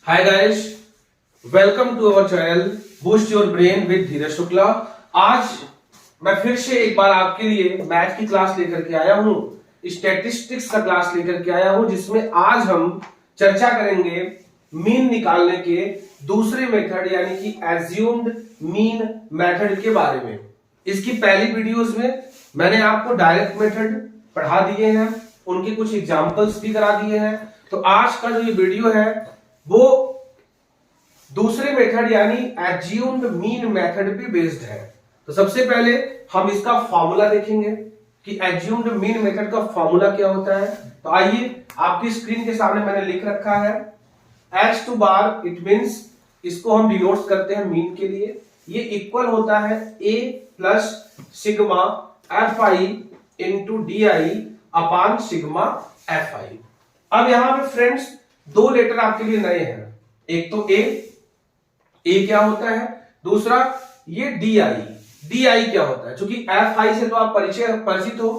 Hi guys, welcome to our channel boost your brain with Dheeraj Shukla. आज मैं फिर से एक बार आपके लिए मैथ की क्लास लेकर के आया हूं, स्टैटिस्टिक्स का क्लास लेकर के आया हूं, जिसमें आज हम चर्चा करेंगे मीन निकालने के दूसरे मेथड यानी कि एज्यूम्ड मीन मेथड के बारे में। इसकी पहली वीडियोस में मैंने आपको डायरेक्ट मेथड पढ़ा दिए हैं, उनके कुछ एग्जांपल्स भी करा दिए हैं। तो आज का जो ये वीडियो है वो दूसरे मेथड यानी एज्यूम्ड मीन मेथड पे बेस्ड है। तो सबसे पहले हम इसका फॉर्मूला देखेंगे कि एज्यूम्ड मीन मेथड का फॉर्मूला क्या होता है। तो आइए, आपकी स्क्रीन के सामने मैंने लिख रखा है H two bar, it means इसको हम डिनोट करते हैं मीन के लिए। ये इक्वल होता है A plus sigma F I into D I upon sigma F I. अब यहां पे फ्रेंड्स दो लेटर आपके लिए नए हैं, एक तो ए क्या होता है, दूसरा ये डी आई क्या होता है। क्योंकि एफ आई से तो आप परिचित हो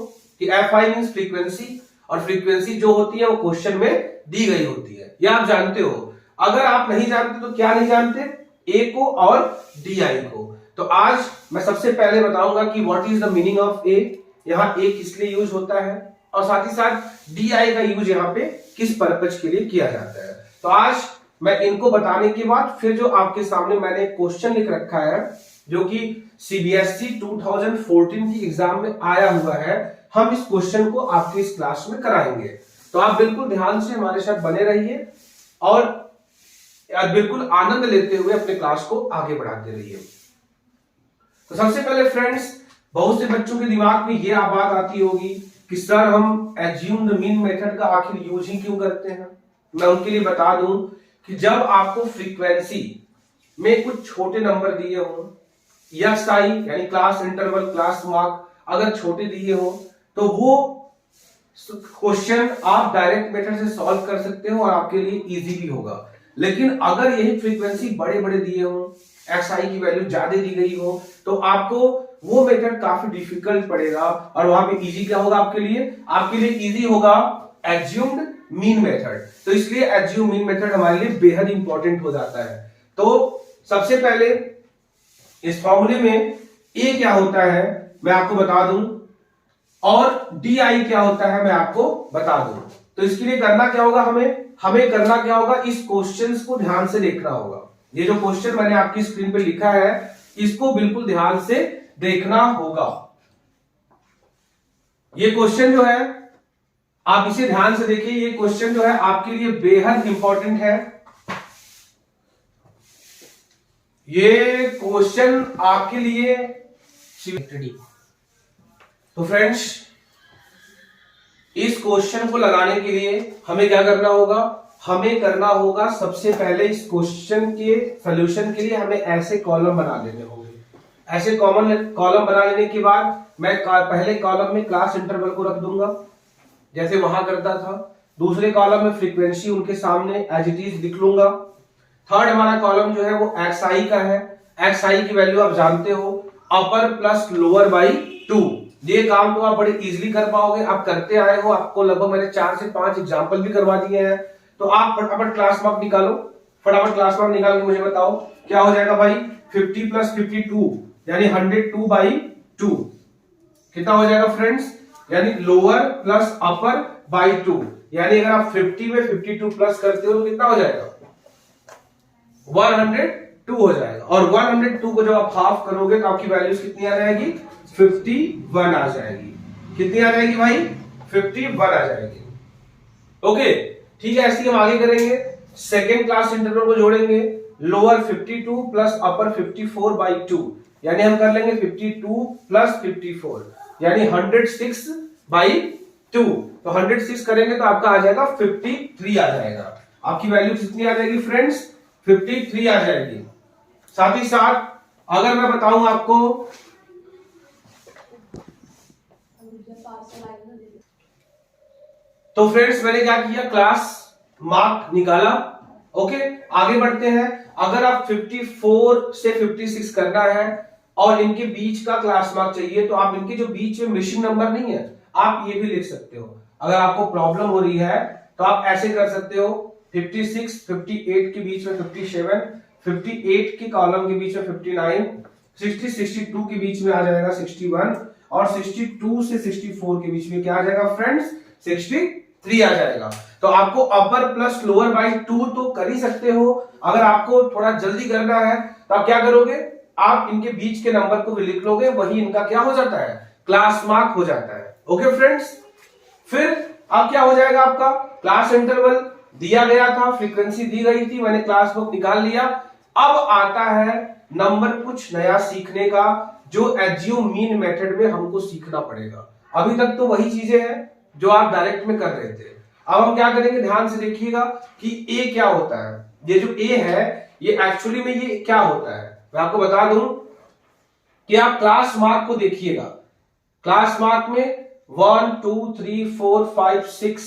कि एफ आई मींस फ्रीक्वेंसी, और फ्रीक्वेंसी जो होती है वो क्वेश्चन में दी गई होती है, यह आप जानते हो। अगर आप नहीं जानते तो क्या नहीं जानते, ए को और डी आई को। तो आज मैं सबसे पहले बताऊंगा कि what is the meaning of A, यहां ए किस लिए यूज होता है, और साथ ही साथ डी आई का यूज यहाँ पे किस पर्पज के लिए किया जाता है। तो आज मैं इनको बताने के बाद फिर जो आपके सामने मैंने क्वेश्चन लिख रखा है जो कि सीबीएसई 2014 की एग्जाम में आया हुआ है, हम इस क्वेश्चन को आपकी इस क्लास में कराएंगे। तो आप बिल्कुल ध्यान से हमारे साथ बने रहिए और बिल्कुल आनंद लेते हुए अपने क्लास को आगे बढ़ाते रहिए। तो सबसे पहले फ्रेंड्स, बहुत से बच्चों के दिमाग में यह बात आती होगी कि सर हम एज्यूम्ड मीन मेथड का आखिर यूज ही क्यों करते हैं। मैं उनके लिए बता दूं कि जब आपको फ्रीक्वेंसी में कुछ छोटे नंबर दिए हो, एसआई यानी क्लास इंटरवल, क्लास मार्क अगर छोटे दिए हो, तो वो क्वेश्चन आप डायरेक्ट मेथड से सॉल्व कर सकते हो और आपके लिए इजी भी होगा। लेकिन अगर यही फ्रीक्वेंसी बड़े बड़े दिए हो, एक्सआई की वैल्यू ज्यादा दी गई हो, तो आपको वो मेथड काफी डिफिकल्ट पड़ेगा और वहां पे इजी क्या होगा आपके लिए इजी होगा एज्यूम्ड मीन मेथड। तो इसलिए एज्यूम मीन मेथड हमारे लिए बेहद इंपॉर्टेंट हो जाता है। तो सबसे पहले इस फॉर्मूले में ए क्या होता है मैं आपको बता दूं, और डी आई क्या होता है मैं आपको बता दूं। तो इसके लिए करना क्या होगा, हमें करना क्या होगा, इस क्वेश्चन को ध्यान से देखना होगा। ये जो क्वेश्चन मैंने आपकी स्क्रीन पे लिखा है इसको बिल्कुल ध्यान से देखना होगा। ये क्वेश्चन जो है आप इसे ध्यान से देखिए, ये क्वेश्चन जो है आपके लिए बेहद इंपॉर्टेंट है। ये क्वेश्चन आपके लिए तो फ्रेंड्स, इस क्वेश्चन को लगाने के लिए हमें क्या करना होगा, सबसे पहले इस क्वेश्चन के सॉल्यूशन के लिए हमें ऐसे कॉलम बना लेने होंगे। ऐसे कॉलम बना लेने के बाद मैं पहले कॉलम में क्लास इंटरवल को रख दूंगा जैसे वहां करता था, दूसरे कॉलम में फ्रीक्वेंसी उनके सामने एज इट इज लिख लूंगा। थर्ड हमारा कॉलम जो है वो एक्सआई का है, एक्सआई की वैल्यू आप जानते हो, अपर प्लस लोअर बाई 2। ये काम तो आप बड़े इजीली कर पाओगे, आप करते आए हो, आपको लगभग मैंने 4 से 5 एग्जाम्पल भी करवा दिए हैं। तो आप फटाफट क्लास मार्क निकालो, फटाफट क्लास मार्क निकाल के मुझे बताओ क्या हो जाएगा भाई। 50 प्लस 52 यानी 102 बाई 2 कितना हो जाएगा फ्रेंड्स, यानी लोअर प्लस अपर बाई 2, यानी अगर आप 50 में 52 प्लस करते हो तो कितना हो जाएगा, 102 हो जाएगा। और 102 को जब आप हाफ करोगे तो आपकी वैल्यूज कितनी आ जाएगी, 51 आ जाएगी। कितनी आ जाएगी भाई, 51 आ जाएगी। ओके ठीक है, ऐसे हम आगे करेंगे। सेकेंड क्लास इंटरवल को जोड़ेंगे, लोअर 52 प्लस अपर 54 बाई 2, यानी हम कर लेंगे 52 प्लस 54 यानी 106 बाई 2। तो 106 करेंगे तो आपका आ जाएगा 53 आ जाएगा। आपकी वैल्यू कितनी आ जाएगी फ्रेंड्स, 53 आ जाएगी। साथ ही साथ अगर मैं बताऊं आपको, तो फ्रेंड्स मैंने क्या किया, क्लास मार्क निकाला। ओके आगे बढ़ते हैं। अगर आप 54 से 56 करना है और इनके बीच का क्लास मार्क चाहिए, तो आप इनके जो बीच में मिसिंग नंबर नहीं है, आप ये भी लिख सकते हो। अगर आपको प्रॉब्लम हो रही है तो आप ऐसे कर सकते हो 56, 58 के बीच में 57, 58 के कॉलम के बीच में 59, 60, 62 के बीच में आ जाएगा 61 और 62 से 64 के बीच में क्या आ जाएगा फ्रेंड्स? 63 आ जाएगा। तो आपको अपर प्लस लोअर बाई 2 तो कर ही सकते हो। अगर आपको थोड़ा जल्दी करना है तो आप क्या करोगे, आप इनके बीच के नंबर को भी लिख लोगे, वही इनका क्या हो जाता है? क्लास मार्क हो जाता है। ओके फ्रेंड्स, फिर अब क्या हो जाएगा आपका? क्लास इंटरवल दिया गया था, फ्रीक्वेंसी दी गई थी, मैंने क्लास बुक निकाल लिया। अब आता है नंबर कुछ नया सीखने का, जो एज्यूम मीन मेथड में हमको सीखना पड़ेगा। अभी तक तो वही चीजें हैं जो आप डायरेक्ट में कर रहे थे। अब हम क्या करेंगे, ध्यान से देखिएगा कि ए क्या होता है। ये जो ए है ये एक्चुअली में ये क्या होता है, मैं आपको बता दूं कि आप क्लास मार्क को देखिएगा। क्लास मार्क में 1 2 3 4 5 6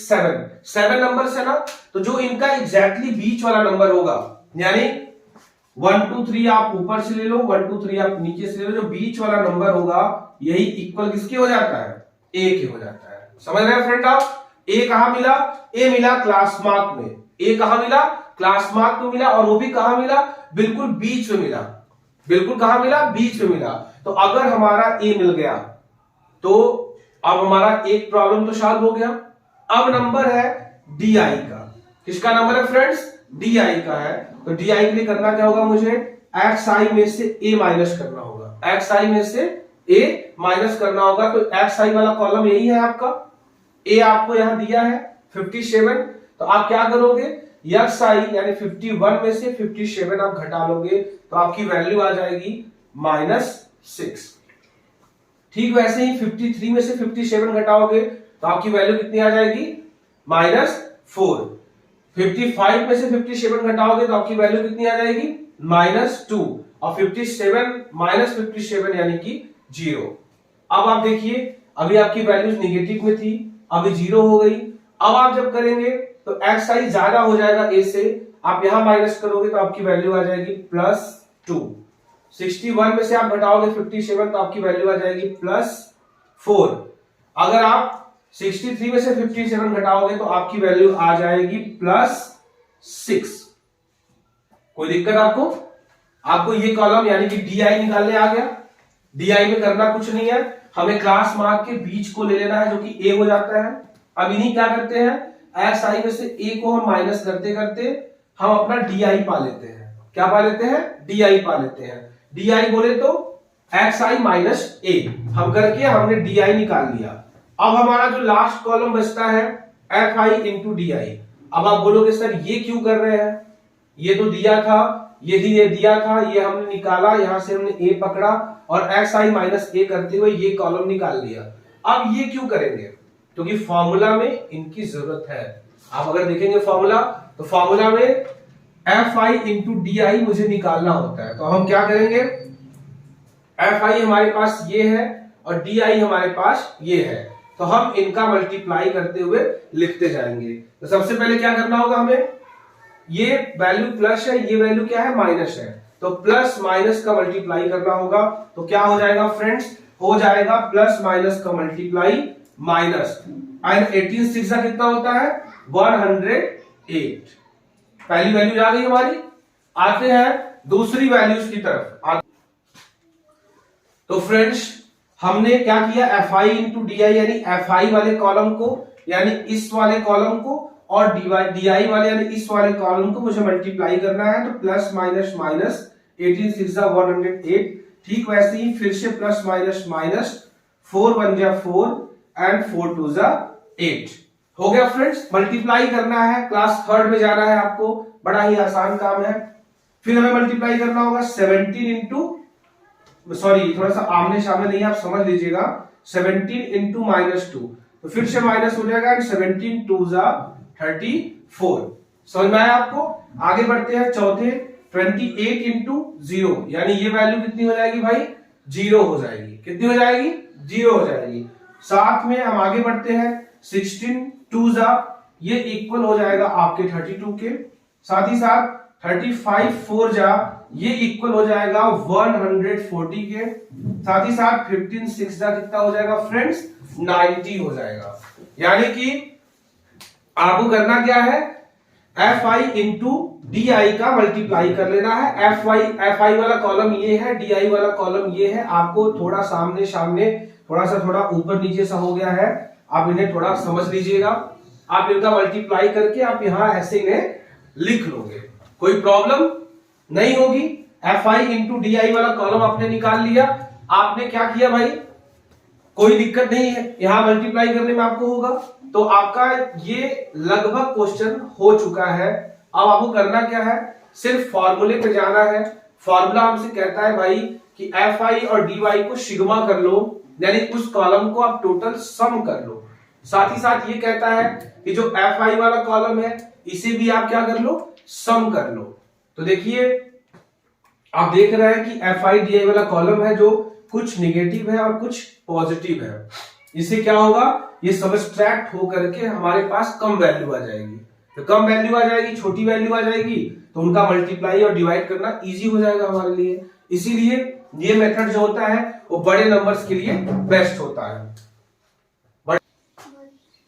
7 नंबर है ना, तो जो इनका एग्जैक्टली बीच वाला नंबर होगा, यानी 1 2 3 आप ऊपर से ले लो, 1 2 3 आप नीचे से ले लो, जो बीच वाला नंबर होगा यही इक्वल किसके हो जाता है? ए के हो जाता है। समझ रहे हैं फ्रेंड आप? ए कहां मिला? ए मिला क्लास मार्क में। ए कहां मिला? क्लास मार्क में मिला, और वो भी कहां मिला? बिल्कुल बीच में मिला। बिल्कुल कहां मिला? बीच में मिला। तो अगर हमारा ए मिल गया तो अब हमारा एक प्रॉब्लम तो सॉल्व हो गया। अब नंबर है डी आई का। किसका नंबर है फ्रेंड्स? डी आई का है। तो डी आई के लिए करना क्या होगा मुझे? एक्स आई में से ए माइनस करना होगा। एक्स आई में से ए माइनस करना होगा। तो एक्स आई वाला कॉलम यही है आपका। ए आपको यहां दिया है 57, तो आप क्या करोगे? एक्स आई यानी 51 में से 57 आप घटा लोगे तो आपकी वैल्यू आ जाएगी -6। ठीक वैसे ही 53 में से 57 घटाओगे तो आपकी वैल्यू कितनी आ जाएगी? -4। 55 में से 57 घटाओगे तो आपकी वैल्यू कितनी आ जाएगी? -2। और 57 -57 यानी कि 0। अब आप देखिए, अभी आपकी वैल्यूज निगेटिव में थी, अभी 0 हो गई। अब आप जब करेंगे तो एक्स आई ज्यादा हो जाएगा ए से, आप यहां माइनस करोगे तो आपकी वैल्यू आ जाएगी +2। 61 में से आप घटाओगे 57 तो आपकी वैल्यू आ जाएगी +4। अगर आप 63 में से 57 घटाओगे तो आपकी वैल्यू आ जाएगी +6। कोई दिक्कत आपको? आपको ये कॉलम यानी कि डी आई निकालने आ गया। डी आई में करना कुछ नहीं है, हमें क्लास मार्क के बीच को ले लेना है जो कि ए हो जाता है। अब इन्हीं क्या करते हैं, एक्स आई में से ए को हम माइनस करते करते हम अपना डी आई पा लेते हैं। क्या पा लेते हैं? डी आई पा लेते हैं। डी आई बोले तो एक्स आई माइनस ए, हम करके हमने डी आई निकाल लिया। अब हमारा जो लास्ट कॉलम बचता है एफ आई इंटू डी आई। अब आप बोलोगे सर ये क्यों कर रहे हैं, ये तो दिया था, ये दिया था, ये हमने निकाला, यहां से हमने ए पकड़ा और एक्स आई माइनस ए करते हुए ये कॉलम निकाल लिया। अब ये क्यों करेंगे? क्योंकि फॉर्मूला में इनकी जरूरत है। आप अगर देखेंगे फॉर्मूला, तो फॉर्मूला में एफ आई इंटू डी आई मुझे निकालना होता है। तो हम क्या करेंगे, एफ आई हमारे पास ये है और डी आई हमारे पास ये है, तो हम इनका मल्टीप्लाई करते हुए लिखते जाएंगे। तो सबसे पहले क्या करना होगा हमें, ये वैल्यू प्लस है, ये वैल्यू क्या है? माइनस है, तो प्लस माइनस का मल्टीप्लाई करना होगा। तो क्या हो जाएगा फ्रेंड्स? हो जाएगा प्लस माइनस का मल्टीप्लाई माइनस। एंड 18 6 का कितना होता है? 108। पहली वैल्यू आ गई हमारी। आते हैं दूसरी वैल्यूज की तरफ। तो फ्रेंड्स हमने क्या किया, एफ आई इंटू डी आई यानी एफ आई वाले कॉलम को यानी इस वाले कॉलम को और डी आई वाले यानी इस वाले कॉलम को मुझे मल्टीप्लाई करना है। तो प्लस माइनस माइनस 18 6 108। ठीक वैसे ही फिर से प्लस माइनस माइनस 4 1 जा 4 एंड 4 2 जा 8 हो गया फ्रेंड्स। मल्टीप्लाई करना है, क्लास थर्ड में जाना है आपको, बड़ा ही आसान काम है। फिर हमें मल्टीप्लाई करना होगा 17 इंटू, सॉरी थोड़ा सा आमने सामने नहीं, आप समझ लीजिएगा, 17 इंटू -2, तो फिर से माइनस हो जाएगा। 17 2 जा 34। समझ में आया आपको? आगे बढ़ते हैं चौथे, 28 इंटू 0 यानी ये वैल्यू कितनी हो जाएगी भाई? 0 हो जाएगी। कितनी हो जाएगी? 0 हो जाएगी। साथ में हम आगे बढ़ते हैं 16 2 जा, ये इक्वल हो जाएगा आपके 32 के। साथ ही साथ 35 4 जा, ये इक्वल हो जाएगा 140 के। साथ ही साथ 15 6 जा कितना हो जाएगा फ्रेंड्स? 90 हो जाएगा। यानी कि आपको करना क्या है, एफ आई इंटू डी आई का मल्टीप्लाई कर लेना है। एफ आई वाला कॉलम ये है, डी आई वाला कॉलम ये है। आपको थोड़ा सामने सामने थोड़ा ऊपर नीचे सा हो गया है, आप इन्हें थोड़ा समझ लीजिएगा। आप इनका मल्टीप्लाई करके आप यहां ऐसे इन्हें लिख लोगे, कोई प्रॉब्लम नहीं होगी। एफ आई इंटू डी आई वाला कॉलम आपने निकाल लिया। आपने क्या किया भाई, कोई दिक्कत नहीं है, यहां मल्टीप्लाई करने में आपको होगा। तो आपका ये लगभग क्वेश्चन हो चुका है। अब आपको करना क्या है, सिर्फ फॉर्मूले पे जाना है। फॉर्मूला हमसे कहता है भाई कि एफ आई और डी वाई को सिग्मा कर लो, यानी उस कॉलम को आप टोटल सम कर लो। साथ ही साथ ये कहता है कि जो एफ आई वाला कॉलम है इसे भी आप क्या कर लो, सम कर लो। तो देखिए आप देख रहे हैं कि एफ आई डी आई वाला कॉलम है जो कुछ निगेटिव है और कुछ पॉजिटिव है। इससे क्या होगा, ये सबट्रैक्ट होकर के हमारे पास कम वैल्यू आ जाएगी। तो कम वैल्यू आ जाएगी, छोटी वैल्यू आ जाएगी, तो उनका मल्टीप्लाई और डिवाइड करना इजी हो जाएगा हमारे लिए। इसीलिए ये मेथड जो होता है वो बड़े नंबर्स के लिए बेस्ट होता है।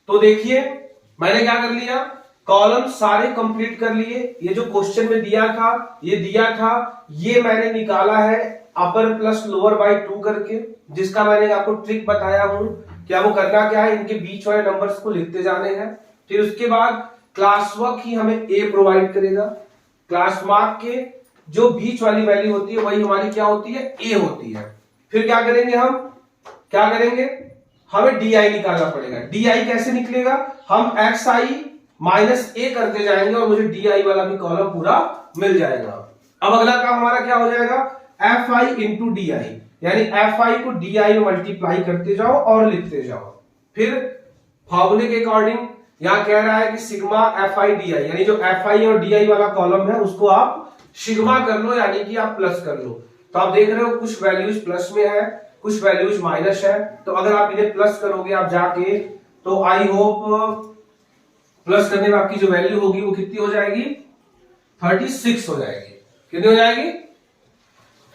तो देखिए मैंने क्या कर लिया, कॉलम सारे कंप्लीट कर लिए। ये जो क्वेश्चन में दिया था, ये मैंने निकाला है अपर प्लस लोअर बाय 2 करके, जिसका मैंने आपको ट्रिक बताया हूं कि आपको करना क्या है, इनके बीच वाले नंबर्स को लिखते जाने हैं। फिर उसके बाद क्लास वर्क ही हमें ए प्रोवाइड करेगा। क्लास मार्क के जो बीच वाली वैल्यू होती है वही हमारी क्या होती है, ए होती है। फिर क्या करेंगे, हमें डी आई निकालना पड़ेगा। डी आई कैसे निकलेगा, हम एक्स आई माइनस ए करते जाएंगे और मुझे डी आई वाला भी कॉलम पूरा मिल जाएगा। अब अगला काम हमारा क्या हो जाएगा, एफ आई इंटू डी आई, यानी एफ आई को डी आई में मल्टीप्लाई करते जाओ और लिखते जाओ। फिर फॉर्मूले के अकॉर्डिंग यहां कह रहा है कि sigma F I D I, यानी जो एफ आई और डी आई वाला कॉलम है उसको आप सिग्मा कर लो, यानी कि आप प्लस कर लो। तो आप देख रहे हो कुछ वैल्यूज प्लस में है, कुछ वैल्यूज माइनस है। तो अगर आप इन्हें प्लस करोगे आप जाके, तो आई होप प्लस करने में आपकी जो वैल्यू होगी वो कितनी हो जाएगी, 36 हो जाएगी। कितनी हो जाएगी,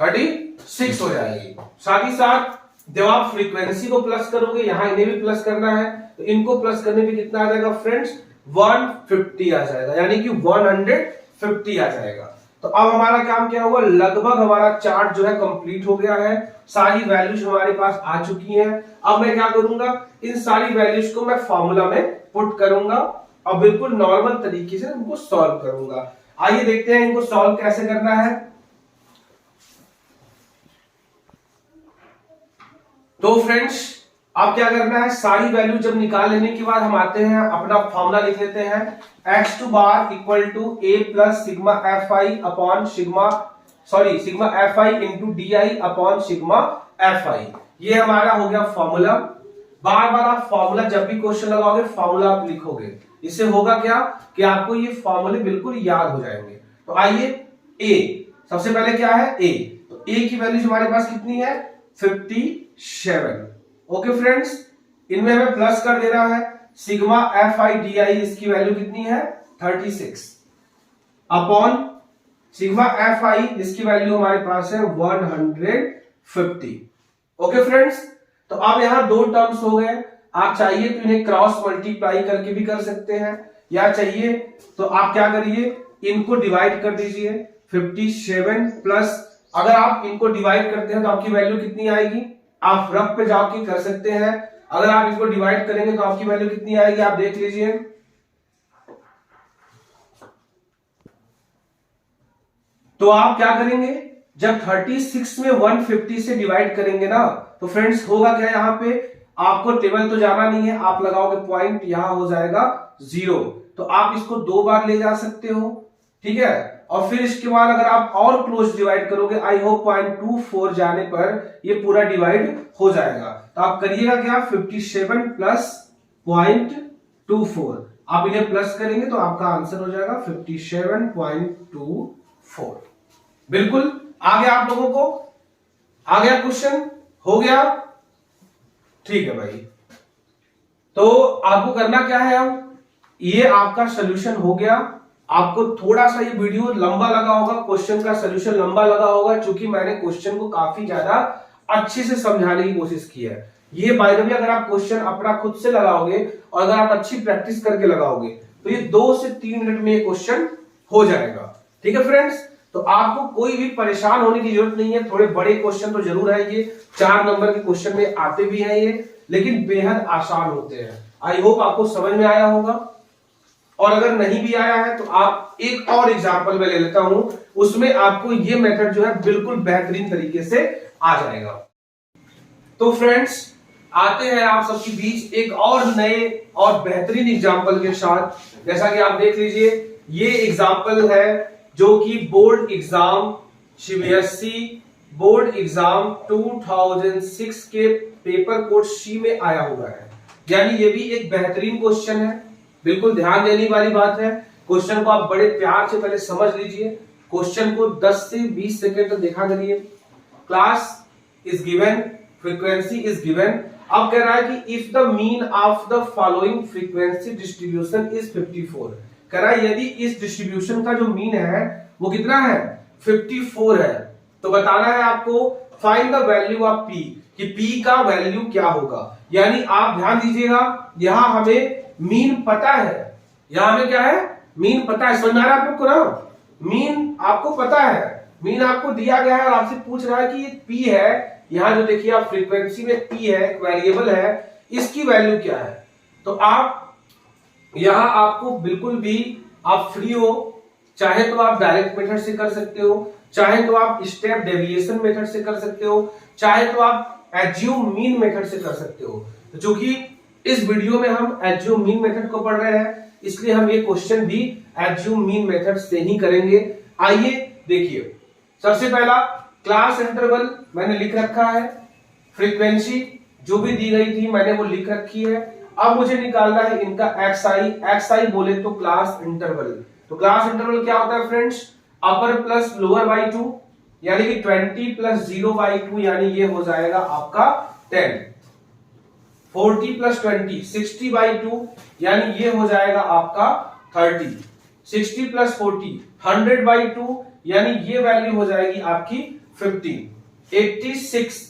36 हो जाएगी। साथ ही साथ जब आप फ्रीक्वेंसी को प्लस करोगे, यहां इन्हें भी प्लस करना है, तो इनको प्लस करने में कितना आ जाएगा फ्रेंड्स, 150 आ जाएगा, यानी कि 150 आ जाएगा। तो अब हमारा काम क्या हुआ, लगभग हमारा चार्ट जो है कंप्लीट हो गया है। सारी वैल्यूज हमारे पास आ चुकी हैं। अब मैं क्या करूंगा, इन सारी वैल्यूज को मैं फॉर्मूला में पुट करूंगा और बिल्कुल नॉर्मल तरीके से इनको सॉल्व करूंगा। आइए देखते हैं इनको सॉल्व कैसे करना है। तो फ्रेंड्स अब क्या करना है, सारी वैल्यू जब निकाल लेने के बाद हम आते हैं अपना फॉर्मूला लिख लेते हैं, X two bar equal to A plus sigma F I upon sigma F I into D I upon sigma F I. ये हमारा हो गया फॉर्मूला। बार बार आप फॉर्मूला जब भी क्वेश्चन लगाओगे फॉर्मूला आप लिखोगे, इससे होगा क्या कि आपको ये फॉर्मूले बिल्कुल याद हो जाएंगे। तो आइए ए, सबसे पहले क्या है ए, तो ए की वैल्यू हमारे पास कितनी है, 57। ओके फ्रेंड्स, इनमें हमें प्लस कर देना है। Sigma F I D I इसकी वैल्यू कितनी है, 36 अपॉन सिग्मा एफ आई इसकी वैल्यू हमारे पास है 150। ओके फ्रेंड्स, तो अब यहां दो टर्म्स हो गए। आप चाहिए तो इन्हें क्रॉस मल्टीप्लाई करके भी कर सकते हैं, या चाहिए तो आप क्या करिए, इनको डिवाइड कर दीजिए। 57 प्लस, अगर आप इनको डिवाइड करते हैं तो आपकी वैल्यू कितनी आएगी, आप रफ पे जाके कर सकते हैं। अगर आप इसको डिवाइड करेंगे तो आपकी वैल्यू कितनी आएगी, आप देख लीजिए। तो आप क्या करेंगे, जब 36 में 150 से डिवाइड करेंगे ना, तो फ्रेंड्स होगा क्या, यहां पे आपको टेबल तो जाना नहीं है, आप लगाओगे पॉइंट, यहां हो जाएगा 0। तो आप इसको 2 बार ले जा सकते हो, ठीक है। और फिर इसके बाद अगर आप और क्लोज डिवाइड करोगे, आई होप 0.24 जाने पर ये पूरा डिवाइड हो जाएगा। तो आप करिएगा क्या, 57 प्लस 0.24, आप इन्हें प्लस करेंगे तो आपका आंसर हो जाएगा 57.24। बिल्कुल आ गया आप लोगों को, आ गया क्वेश्चन, हो गया, ठीक है भाई। तो आपको करना क्या है, अब ये आपका सोल्यूशन हो गया। आपको थोड़ा सा ये वीडियो लंबा लगा होगा, क्वेश्चन का सोल्यूशन लंबा लगा होगा, क्योंकि मैंने क्वेश्चन को काफी ज्यादा अच्छे से समझाने की कोशिश की है। ये बाय द वे अगर आप क्वेश्चन अपना खुद से लगाओगे और अगर आप अच्छी प्रैक्टिस करके लगाओगे तो ये 2 से 3 मिनट में ये क्वेश्चन हो जाएगा। ठीक है फ्रेंड्स, तो आपको कोई भी परेशान होने की जरूरत नहीं है। थोड़े बड़े क्वेश्चन तो जरूर है, ये 4 नंबर के क्वेश्चन में आते भी हैं ये, लेकिन बेहद आसान होते हैं। आई होप आपको समझ में आया होगा, और अगर नहीं भी आया है तो आप एक और एग्जांपल में ले लेता हूं, उसमें आपको ये मेथड जो है बिल्कुल बेहतरीन तरीके से आ जाएगा। तो फ्रेंड्स, आते हैं आप सबके बीच एक और नए और बेहतरीन एग्जांपल के साथ। जैसा कि आप देख लीजिए, ये एग्जांपल है जो कि board exam CBSE board exam 2006 के पेपर कोड सी में आया हुआ है। यानी ये भी एक बेहतरीन क्वेश्चन है, बिल्कुल ध्यान देने वाली बात है। क्वेश्चन को आप बड़े प्यार से पहले समझ लीजिए, क्वेश्चन को 10 से 20 सेकंड तक देखा करिए। Class is given, frequency is given. अब कह रहा है कि if the mean of the following frequency distribution is 54, कह रहा है यदि इस डिस्ट्रीब्यूशन का जो मीन है वो कितना है, 54 है, तो बताना है आपको find the value of P, कि पी का वैल्यू क्या होगा। यानी आप ध्यान दीजिएगा, यहां हमें मीन पता है, यहां हमें क्या है, मीन पता है। समझ में आ रहा है आप लोग को ना, मीन आपको पता है, मीन आपको दिया गया है और आपसे पूछ रहा है कि ये पी है, यहां जो देखिए आप फ्रीक्वेंसी में पी है, एक वेरिएबल है, इसकी वैल्यू क्या है। तो आप यहां आपको बिल्कुल भी आप फ्री हो, चाहे तो आप डायरेक्ट मेथड से कर सकते हो, चाहे तो आप स्टेप डेविएशन मेथड से कर सकते हो, चाहे तो आप एज्यूम मीन मेथड से कर सकते हो। तो चूंकि इस वीडियो में हम एज्यूम मीन मेथड को पढ़ रहे हैं, इसलिए हम ये क्वेश्चन भी एज्यूम मीन मेथड से ही करेंगे। आइए देखिए, सबसे पहला क्लास इंटरवल मैंने लिख रखा है, फ्रीक्वेंसी जो भी दी गई थी मैंने वो लिख रखी है। अब मुझे निकालना है इनका एक्सआई, एक्सआई बोले तो क्लास इंटरवल। तो क्लास इंटरवल क्या होता है friends, upper plus lower by 2, यानी कि 20 प्लस 0 बाई 2, यानी ये हो जाएगा आपका 10। 40 प्लस 20 60 बाई 2, यानी ये हो जाएगा आपका 30। 60 प्लस 40 100 बाई 2, यानी ये वैल्यू हो जाएगी आपकी 15। 86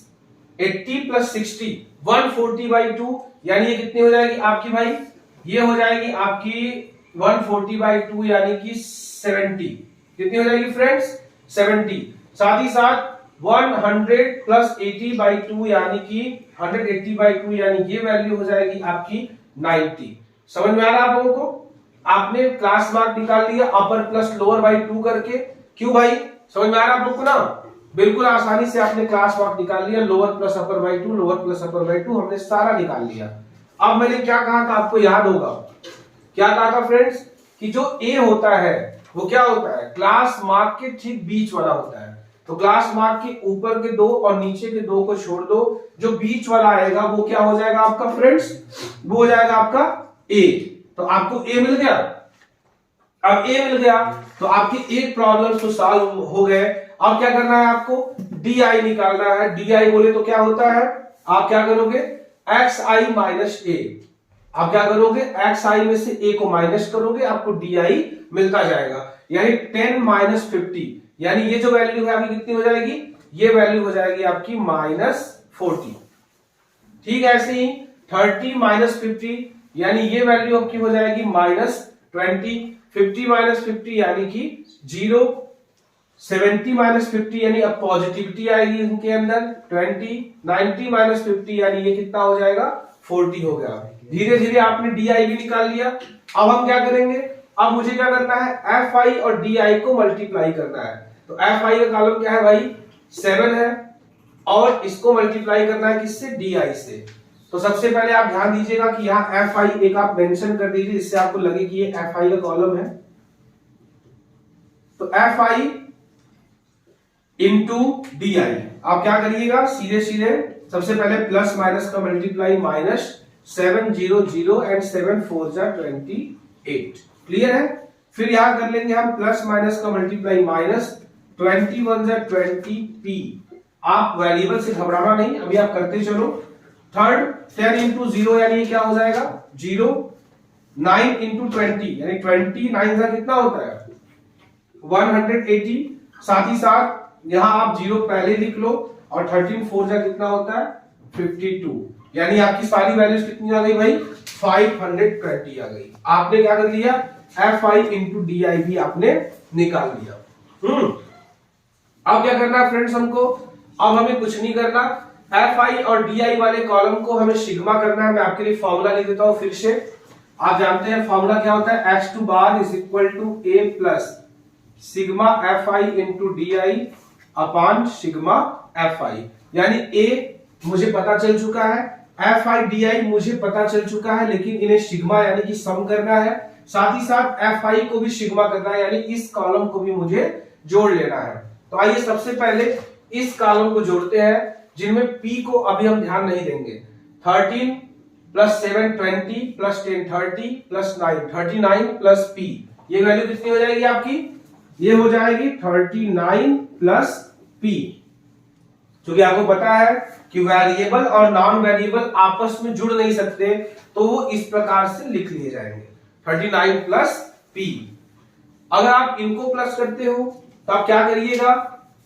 80 प्लस 60 140 बाई 2, यानी ये कितनी हो जाएगी आपकी भाई, ये हो जाएगी आपकी 140 बाई 2, यानी कि 70। कितनी हो जाएगी फ्रेंड्स, 70। साथ ही साथ 100 प्लस 80 बाई 2, यानी कि 180 बाई 2, यानी ये वैल्यू हो जाएगी आपकी 90। समझ में आ रहा है आप लोगों को, आपने क्लास मार्क निकाल लिया अपर प्लस लोअर बाई 2 करके। क्यों भाई, समझ में आ रहा है आप लोग को ना, बिल्कुल आसानी से आपने क्लास मार्क निकाल लिया, lower plus upper by 2, lower plus upper by 2, हमने सारा निकाल लिया। अब मैंने क्या कहा था आपको याद होगा, क्या कहा था फ्रेंड्स, कि जो ए होता है वो क्या होता है, क्लास मार्क के ठीक बीच वाला होता है। तो क्लास मार्क के ऊपर के 2 और नीचे के 2 को छोड़ दो, जो बीच वाला आएगा वो क्या हो जाएगा आपका फ्रेंड्स, वो हो जाएगा आपका ए। तो आपको ए मिल गया। अब ए मिल गया तो आपकी एक प्रॉब्लम तो सॉल्व हो गए। अब क्या करना है आपको, डी आई निकालना है। डी आई बोले तो क्या होता है, आप क्या करोगे, एक्स आई माइनस ए। आप क्या करोगे, एक्स आई में से ए को माइनस करोगे, आपको डी आई मिलता जाएगा। यानी 10 माइनस 50, यानी ये जो वैल्यू है आपकी कितनी हो जाएगी, ये वैल्यू हो जाएगी आपकी -40। ठीक है, ऐसे ही 30 माइनस 50, यानी ये वैल्यू आपकी हो जाएगी -20। 50 माइनस 50 यानी कि 0। 70 माइनस 50 यानी अब पॉजिटिविटी आएगी इनके अंदर 20। 90 माइनस 50 यानी ये कितना हो जाएगा, 40 हो गया। धीरे धीरे आपने डी आई भी निकाल लिया। अब हम क्या करेंगे, अब मुझे क्या करना है, एफ आई और डी आई को मल्टीप्लाई करना है। तो एफ आई का कॉलम क्या है भाई, 7 है, और इसको मल्टीप्लाई करना है किससे, डी आई से। तो सबसे पहले आप ध्यान दीजिएगा कि यहाँ एफ आई एक आप मेंशन कर दीजिए, इससे आपको लगे कि ये एफ आई का कॉलम है। तो एफ आई इंटू डी आई, आप क्या करिएगा, सीधे सीधे सबसे पहले प्लस माइनस का मल्टीप्लाई, -7 0 0 एंड 7 4 जा 28। क्लियर है। फिर यहां कर लेंगे हम प्लस माइनस का मल्टीप्लाई, -21 जा 20 पी। आप वेरिएबल से घबराना नहीं, अभी आप करते चलो। थर्ड 10 इंटू 0 यानी क्या हो जाएगा 0। 9 इंटू 20 यानी 29 का कितना होता है 180। साथ ही साथ यहां आप 0 पहले लिख लो, और 13 4 जा कितना होता है 52। यानी आपकी सारी वैल्यूज कितनी आ गई भाई 520 आ गई। आपने क्या कर लिया, Fi इंटू डी आई भी आपने निकाल लिया। अब क्या करना है फ्रेंड्स हमको, अब हमें कुछ नहीं करना, Fi और Di वाले कॉलम को हमें सिग्मा करना है। मैं आपके लिए फॉर्मूला लिख देता हूं फिर से। आप जानते हैं फॉर्मूला क्या होता है, x2 bar is equal to a plus sigma Fi into D I upon sigma Fi। यानी a मुझे पता चल चुका है, Fi Di मुझे पता चल चुका है, लेकिन इन्हें सिग्मा यानी कि सम करना है, साथ ही साथ Fi को भी सिग्मा करना है, यानी इस कॉलम को भी मुझे जोड़ लेना है। तो आइए सबसे पहले इस कॉलम को जोड़ते हैं, जिनमें p को अभी हम ध्यान नहीं देंगे। 13 plus 7 20 plus 10 30 plus 9 39 plus p, ये वैल्यू कितनी हो जाएगी आपकी, ये हो जाएगी 39 प्लस p। क्योंकि आपको पता है कि वेरिएबल और नॉन वेरिएबल आपस में जुड़ नहीं सकते, तो वो इस प्रकार से लिख लिए जाएंगे 39 प्लस p। अगर आप इनको प्लस करते हो तो आप क्या करिएगा,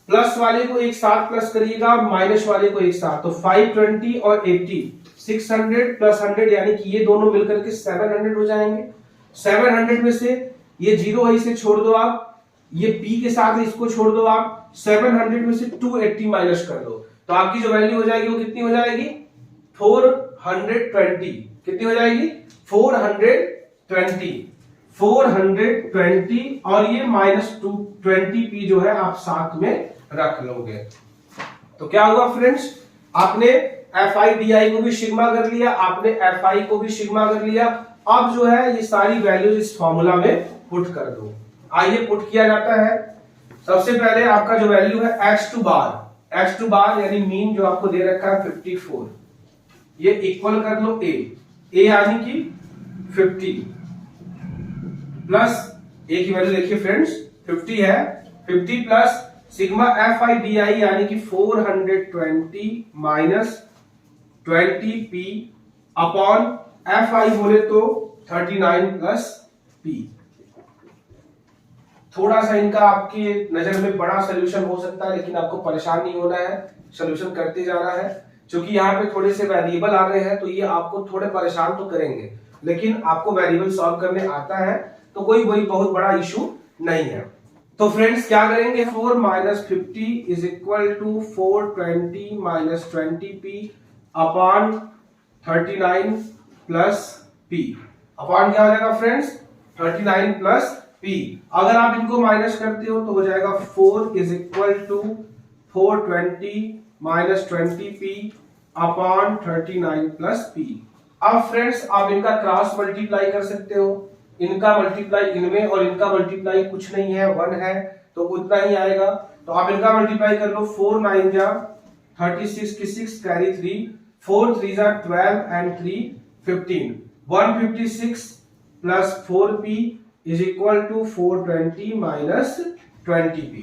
प्लस वाले को एक साथ प्लस करिएगा, माइनस वाले को एक साथ। तो 520 और 80 600 प्लस 100 यानी कि ये दोनों मिलकर के 700 हो जाएंगे। 700 में से ये जीरो है, इसे छोड़ दो आप, ये p के साथ इसको छोड़ दो आप, 700 में से 280 माइनस कर दो, तो आपकी जो वैल्यू हो जाएगी वो कितनी हो जाएगी 420। कितनी हो जाएगी 420 और ये माइनस 220p जो है आप साथ में रख लोगे। तो क्या हुआ फ्रेंड्स, आपने Fi Di को भी सिग्मा कर लिया, आपने Fi को भी सिग्मा कर लिया। अब जो है ये सारी वैल्यूज इस फॉर्मूला में पुट कर दो। आइए पुट किया जाता है। सबसे पहले आपका जो वैल्यू है x2 बार यानी मीन जो आपको दे रखा है 54, ये इक्वल कर लो a यानी कि 50 प्लस a की वैल्यू देखिए फ्रेंड्स 50 है, 50 प्लस सिग्मा Fi Di यानी कि 420 माइनस 20p अपॉन Fi बोले तो 39 प्लस p। थोड़ा सा इनका आपकी नजर में बड़ा सोल्यूशन हो सकता है, लेकिन आपको परेशान नहीं होना है, सोल्यूशन करते जाना है। क्योंकि यहाँ पे थोड़े से वेरिएबल आ रहे हैं तो ये आपको थोड़े परेशान तो करेंगे, लेकिन आपको वेरिएबल सॉल्व करने आता है तो कोई बहुत बड़ा इशू नहीं है। तो फ्रेंड्स क्या करेंगे, 4 माइनस 50 is equal to 420 minus 20p upon 39 plus p। Upon क्या हो जाएगा फ्रेंड्स 39 प्लस p। अगर आप इनको माइनस करते हो तो हो जाएगा 4 is equal to 420 minus 20p upon 39 plus p। अब फ्रेंड्स आप इनका क्रॉस मल्टीप्लाई कर सकते हो, इनका मल्टीप्लाई इनमें और इनका मल्टीप्लाई कुछ नहीं है 1 है, तो उतना ही आएगा। तो आप इनका मल्टीप्लाई कर लो, 4 9 जा 36 की 6 कैरी 3, 4 3 जा 12 and 3 15, 156 plus 4p is equal to 420 minus 20p।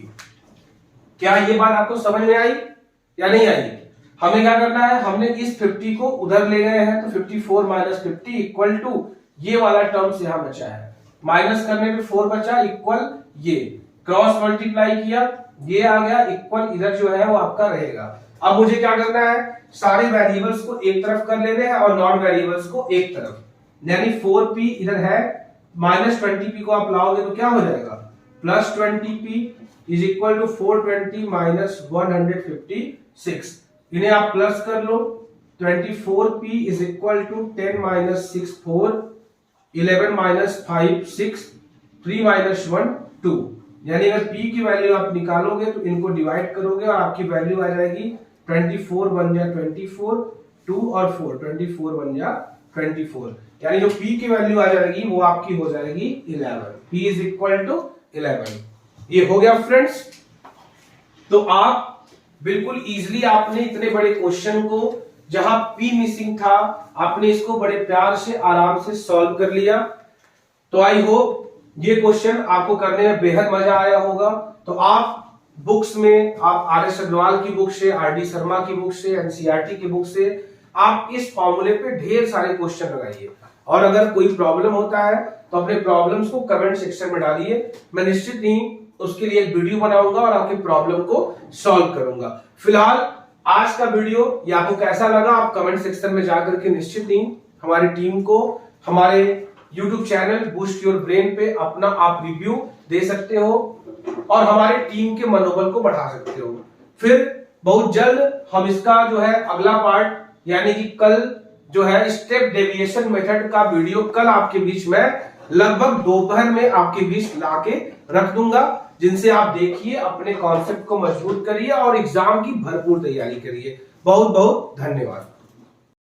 क्या ये बात आपको समझ में आई या नहीं आई? हमें क्या करना है, हमने इस 50 को उधर ले गए हैं, तो 54 माइनस 50 इक्वल टू ये वाला टर्म्स यहां बचा है, माइनस करने पे 4 बचा इक्वल ये, क्रॉस मल्टीप्लाई किया ये आ गया इक्वल, इधर जो है वो आपका रहेगा। अब मुझे क्या करना है, सारे वेरिएबल्स को एक तरफ कर लेने हैं और नॉन वेरिएबल्स को एक तरफ, यानी 4p इधर है, माइनस 20p को आप लाओगे तो क्या हो जाएगा plus 20p is equal to 420 minus 156। इन्हें आप प्लस कर लो, 24p is equal to 10 minus 6 4, 11 minus 5 6, 3 minus 1 2। यानी अगर p की वैल्यू आप निकालोगे तो इनको डिवाइड करोगे और आपकी वैल्यू आ जाएगी 24 1 जा 24, 2 और 4, 24 1 जा 24, यानी जो p की वैल्यू आ जाएगी वो आपकी हो जाएगी 11, p इज इक्वल टू 11। ये हो गया फ्रेंड्स। तो आप बिल्कुल इजीली आपने इतने बड़े क्वेश्चन को जहां p मिसिंग था, आपने इसको बड़े प्यार से आराम से सॉल्व कर लिया। तो आई होप ये क्वेश्चन आपको करने में बेहद मजा आया होगा। तो आप बुक्स में, आप RS अग्रवाल की बुक से, RD शर्मा की बुक से, NCERT की बुक से आप इस फॉर्मूले पे ढेर सारे क्वेश्चन लगाइए, और अगर कोई प्रॉब्लम होता है तो अपने प्रॉब्लम्स को कमेंट सेक्शन में डालिए। मैं निश्चित ही उसके लिए एक वीडियो बनाऊंगा और आपके प्रॉब्लम को सॉल्व करूंगा। फिलहाल आज का वीडियो ये आपको कैसा लगा आप कमेंट सेक्शन में जाकर के निश्चित ही हमारी टीम को हमारे YouTube channel boost your brain पे अपना आप रिव्यू दे सकते हो और हमारी टीम के मनोबल को बढ़ा सकते हो। फिर बहुत जल्द हम इसका जो है अगला पार्ट यानी कि कल जो है स्टेप डेविएशन मेथड का वीडियो कल आपके बीच में लगभग दोपहर में आपके बीच लाके रख दूंगा, जिनसे आप देखिए, अपने कॉन्सेप्ट को मजबूत करिए और एग्जाम की भरपूर तैयारी करिए। बहुत बहुत धन्यवाद।